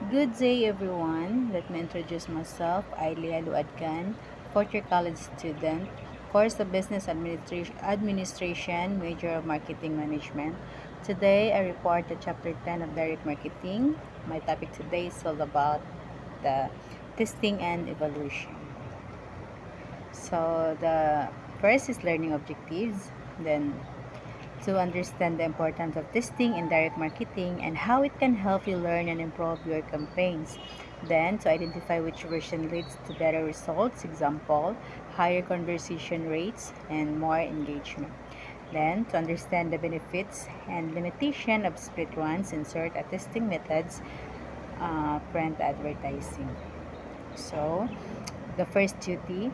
Good day, everyone. Let me introduce myself. Ailia Luadgan, fourth year college student, course of Business Administration, major of Marketing Management. Today, I report the chapter 10 of Direct Marketing. My topic today is all about the testing and evaluation. So, the first is learning objectives, then to understand the importance of testing in direct marketing and how it can help you learn and improve your campaigns. Then, to identify which version leads to better results, example, higher conversation rates and more engagement. Then, to understand the benefits and limitation of split runs, insert a testing methods, print advertising. So, the first duty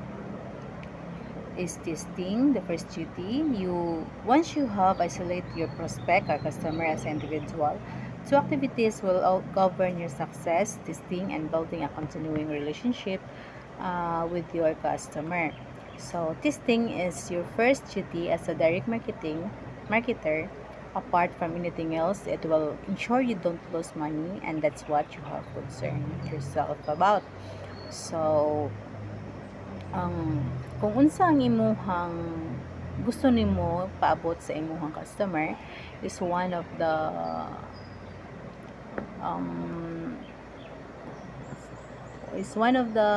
is testing. The first duty, you once you have isolate your prospect or customer as individual, two activities will govern your success: testing and building a continuing relationship with your customer. So testing is your first duty as a direct marketer. Apart from anything else, it will ensure you don't lose money, and that's what you have concerned yourself about. So kung unsa ang imuhang gusto nimo paabot sa imuhang customer is um, one of the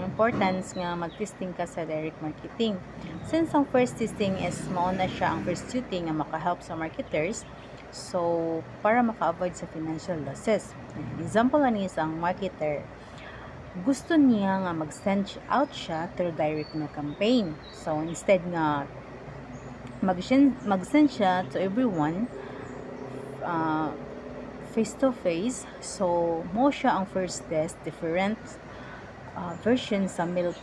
importance nga mag-testing ka sa direct marketing. Since ang first testing is mauna siya ang first duty nga maka-help sa marketers, so para maka-avoid sa financial losses. Example ani isang marketer, gusto niya nga mag-send out siya through direct na campaign. So, instead nga mag-send siya to everyone face-to-face. So, mo siya ang first test, different version sa milk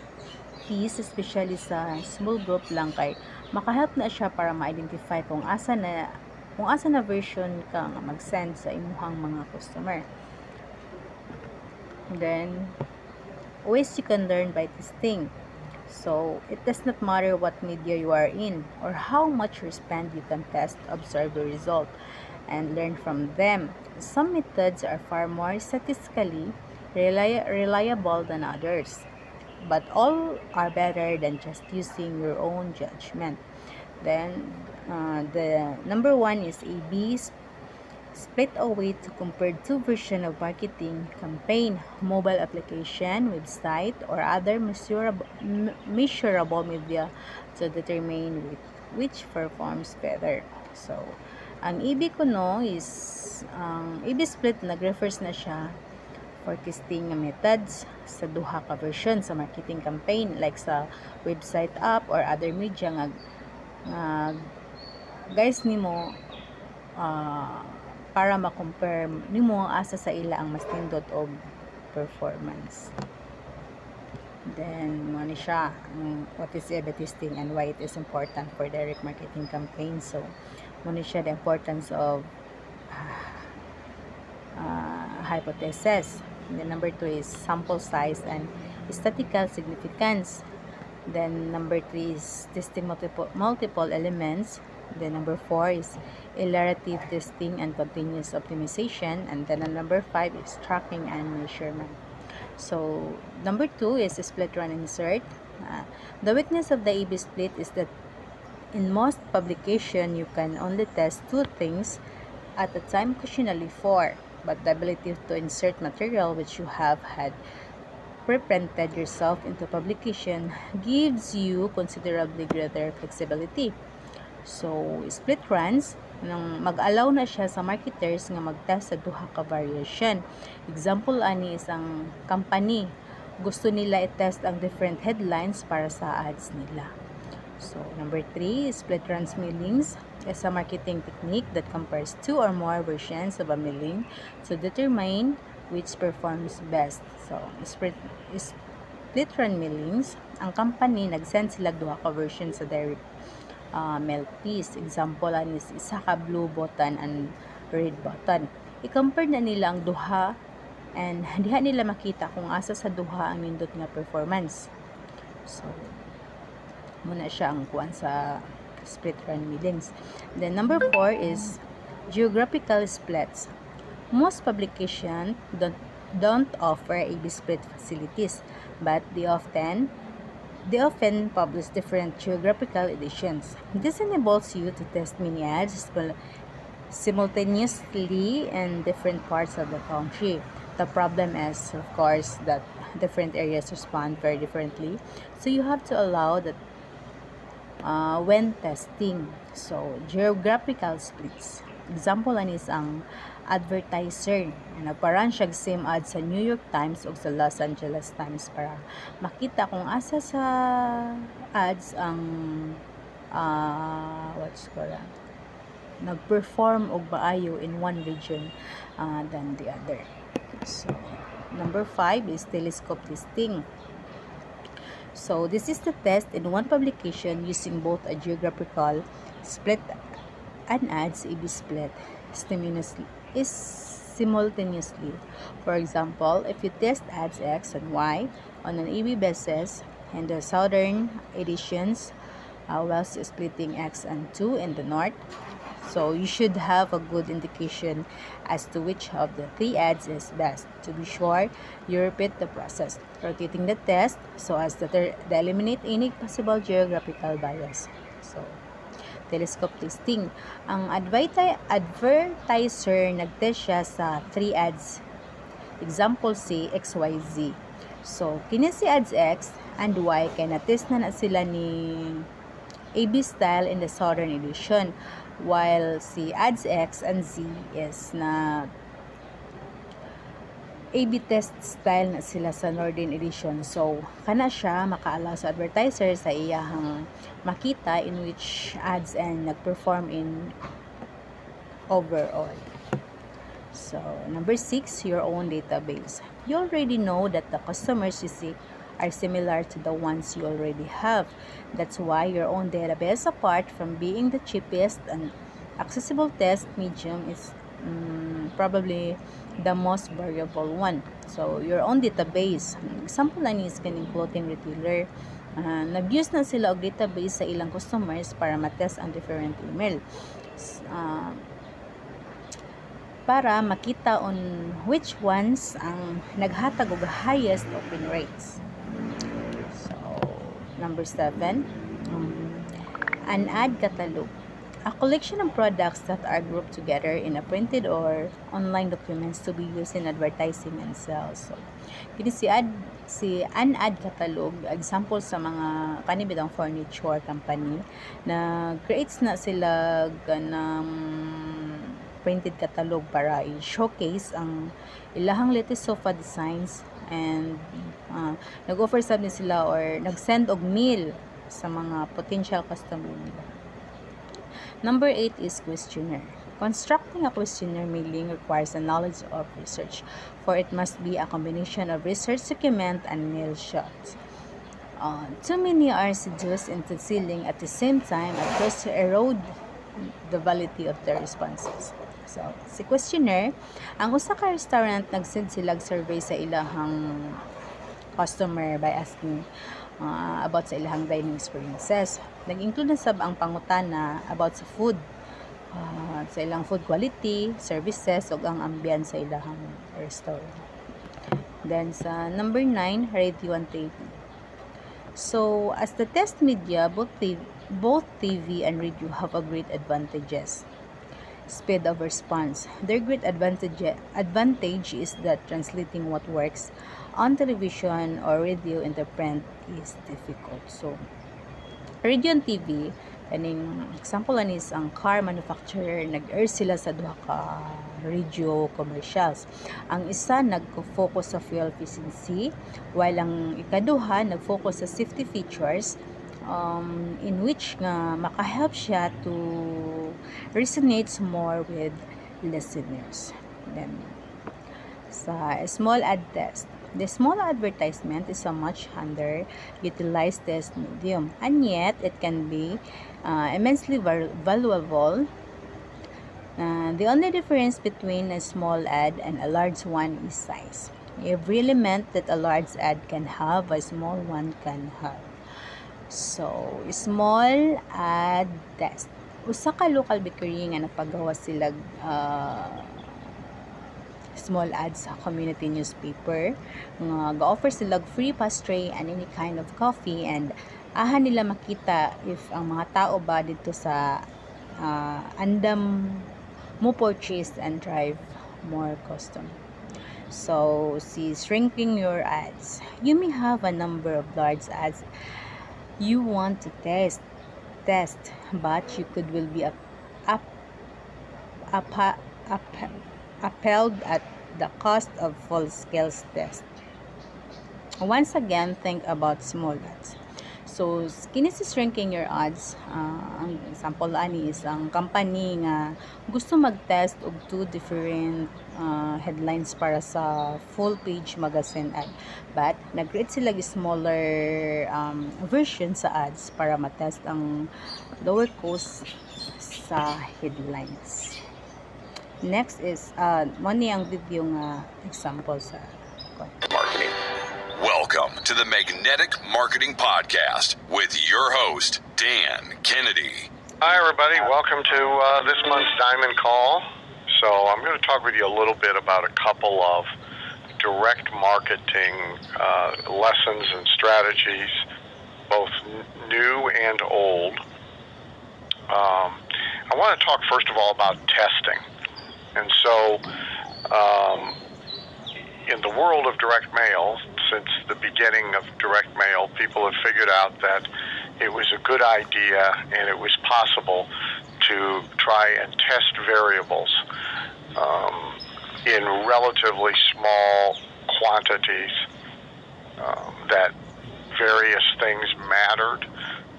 teas, especially sa small group lang kay makahelp na siya para ma-identify kung asa na version ka nga mag-send sa imuhang mga customer. Then, ways you can learn by testing. So, it does not matter what media you are in or how much you spend, you can test, observe the result, and learn from them. Some methods are far more statistically reliable than others, but all are better than just using your own judgment. Then, the number one is A/B split away to compare two versions of marketing campaign, mobile application, website, or other measurable media to determine which performs better. So, ang A/B ko no is, ang A/B split nag-refers na siya for testing methods sa duha ka version sa marketing campaign like sa website app or other media nga guys nimo para ma-compare nimo asa sa ila ang mas nindot og performance. Then mo ni siya what is A/B testing and why it is important for direct marketing campaign. So mo ni siya the importance of hypothesis. And then number 2 is sample size and statistical significance. Then number 3 is testing multiple elements. Then number 4 is iterative testing and continuous optimization. And then number 5 is tracking and measurement. So number 2 is split run insert. The weakness of the A/B split is that in most publication you can only test two things at a time, occasionally four, but the ability to insert material which you have had pre-printed yourself into publication gives you considerably greater flexibility. So, split runs, nang mag-allow na siya sa marketers nga mag-test sa duha ka variation. Example ani isang company, gusto nila i-test ang different headlines para sa ads nila. So, number 3 is split runs mailings is a marketing technique that compares two or more versions of a mailing to determine which performs best. So, split run mailings, ang company nag-send sila duha ka version sa direct mail piece. Example ani is isa ka blue button and red button. I-compare na nila ang duha and diha nila makita kung asa sa duha ang nindot nga performance. So, muna siya ang kuan sa split run mailings. Then number 4 is Geographical splits. Most publications don't offer A/B split facilities, but they often publish different geographical editions. This enables you to test mini ads simultaneously in different parts of the country. The problem is, of course, that different areas respond very differently. So you have to allow that when testing. So, geographical splits. Example ani is ang advertiser na nagparan siya same ad sa New York Times o sa Los Angeles Times para makita kung asa sa ads ang what's called nag-perform og maayo in one region than the other. So, number 5 is telescope testing. So, this is the test in one publication using both a geographical split and ads A/B split simultaneously. For example, if you test ads X and Y on an A/B basis in the southern editions, whilst splitting X and 2 in the north, so you should have a good indication as to which of the 3 ads is best. To be sure, you repeat the process, rotating the test so as to eliminate any possible geographical bias. So, telescope testing. Ang advertiser nagtest siya sa 3 ads. Example si XYZ. So, kini si ads X and Y kay na-test na sila ni A/B style in the southern edition, while si ads X and Z is na A/B test style na sila sa northern edition. So, kana siya makaalaw sa advertiser sa iyahang makita in which ads and nag-perform in overall. So, number 6, your own database. You already know that the customers you seek are similar to the ones you already have. That's why your own database, apart from being the cheapest and accessible test medium, is probably the most variable one. So, your own database. Example na is kaning clothing retailer. Nag-use na sila og database sa ilang customers para matest ang different email. Para makita on which ones ang naghatag og highest open rates. So, number 7, an ad catalog. A collection of products that are grouped together in a printed or online documents to be used in advertising and sales. So, kini an ad catalog, example sa mga kanibitang furniture company na creates na sila ganang printed catalog para i-showcase ang ilahang latest sofa designs and nag-offer sa sila or nag-send og mail sa mga potential customer nila. Number 8 is questionnaire. Constructing a questionnaire mailing requires a knowledge of research, for it must be a combination of research document and mail shots. Too many are seduced into sealing at the same time at first to erode the validity of their responses. So, si questionnaire, ang usa ka restaurant nag-send sila survey sa ilahang customer by asking about sa ilahang dining experiences. Nag-include na sab ang pangutana about sa food, sa ilang food quality, services, ug ang ambience sa ilahang restaurant. Then, sa number 9, radio and TV. So, as the test media, both TV and radio have a great advantages. Speed of response. Their great advantage is that translating what works on television or radio into print is difficult. So, radio and TV, kaning example is ang car manufacturer, nag-air sila sa duha ka radio commercials. Ang isa nag-focus sa fuel efficiency, while ang ikaduha nag-focus sa safety features, in which nga makahelp siya to resonates more with listeners. Then, sa small ad test. The small advertisement is a much underutilized test medium, and yet it can be immensely valuable. The only difference between a small ad and a large one is size. Every element that a large ad can have, a small one can have. So, small ad test. usa ka local bakery nga nagpagawa sila small ads sa community newspaper nga ga-offer sila free pastry and any kind of coffee, and aha nila makita if ang mga tao ba dito sa andam mo purchase and drive more custom. So, shrinking your ads. You may have a number of large ads you want to test, but you will be upheld at the cost of full-scale test. Once again, think about small ads. So, kini si shrinking your odds, ang example ani is ang company nga gusto mag-test og 2 different headlines para sa full page magazine ad. But, nag-create sila smaller version sa ads para matest ang lower cost sa headlines. Next is, money ang video nga example sa marketing. Welcome to the Magnetic Marketing Podcast with your host, Dan Kennedy. Hi, everybody. Welcome to this month's Diamond Call. So I'm going to talk with you a little bit about a couple of direct marketing lessons and strategies, both new and old. I want to talk first of all about testing. And so in the world of direct mail, since the beginning of direct mail, people have figured out that it was a good idea and it was possible to try and test variables in relatively small quantities, that various things mattered,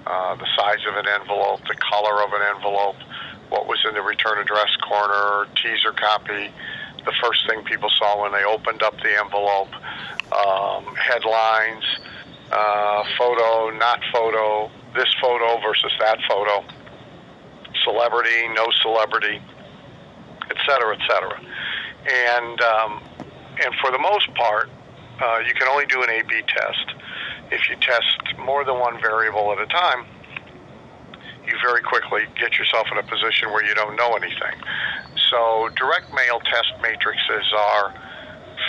the size of an envelope, the color of an envelope, what was in the return address corner, teaser copy, the first thing people saw when they opened up the envelope, headlines, photo, not photo, this photo versus that photo, celebrity, no celebrity, et cetera, et cetera. And for the most part, you can only do an A/B test. If you test more than one variable at a time, you very quickly get yourself in a position where you don't know anything. So direct mail test matrices are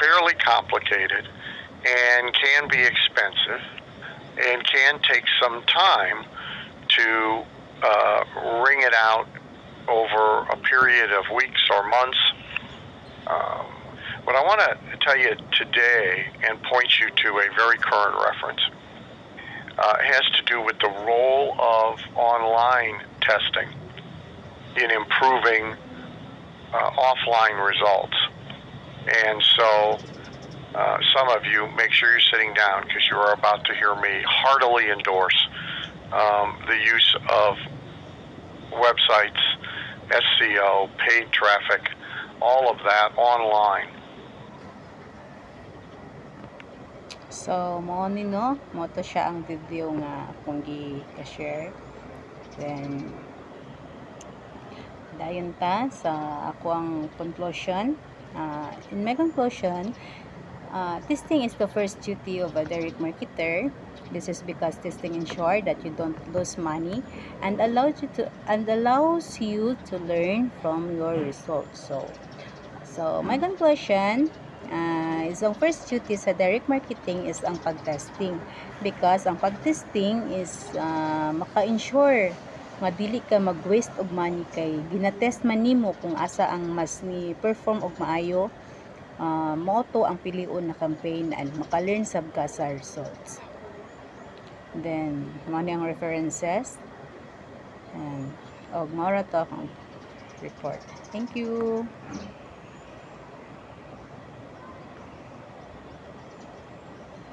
fairly complicated and can be expensive and can take some time to wring it out over a period of weeks or months. What I want to tell you today and point you to a very current reference has to do with the role of online testing in improving offline results. And so some of you, make sure you're sitting down because you are about to hear me heartily endorse the use of websites, SEO, paid traffic, all of that online. So, mo ni no, mo to siya ang video nga akong gi-share. Then, dayon ta sa ako ang conclusion. In my conclusion, testing is the first duty of a direct marketer. This is because testing ensures that you don't lose money and allows you to learn from your results. So my conclusion is ang first duty sa direct marketing is ang pag-testing, because ang pag-testing is maka-ensure nga dili ka mag-waste og money kay ginatest man nimo kung asa ang mas ni perform og maayo, moto ang piliun na campaign and maka-learn sab ka sa results. Then mo ni ang references and og mao ra to ang report. Thank you.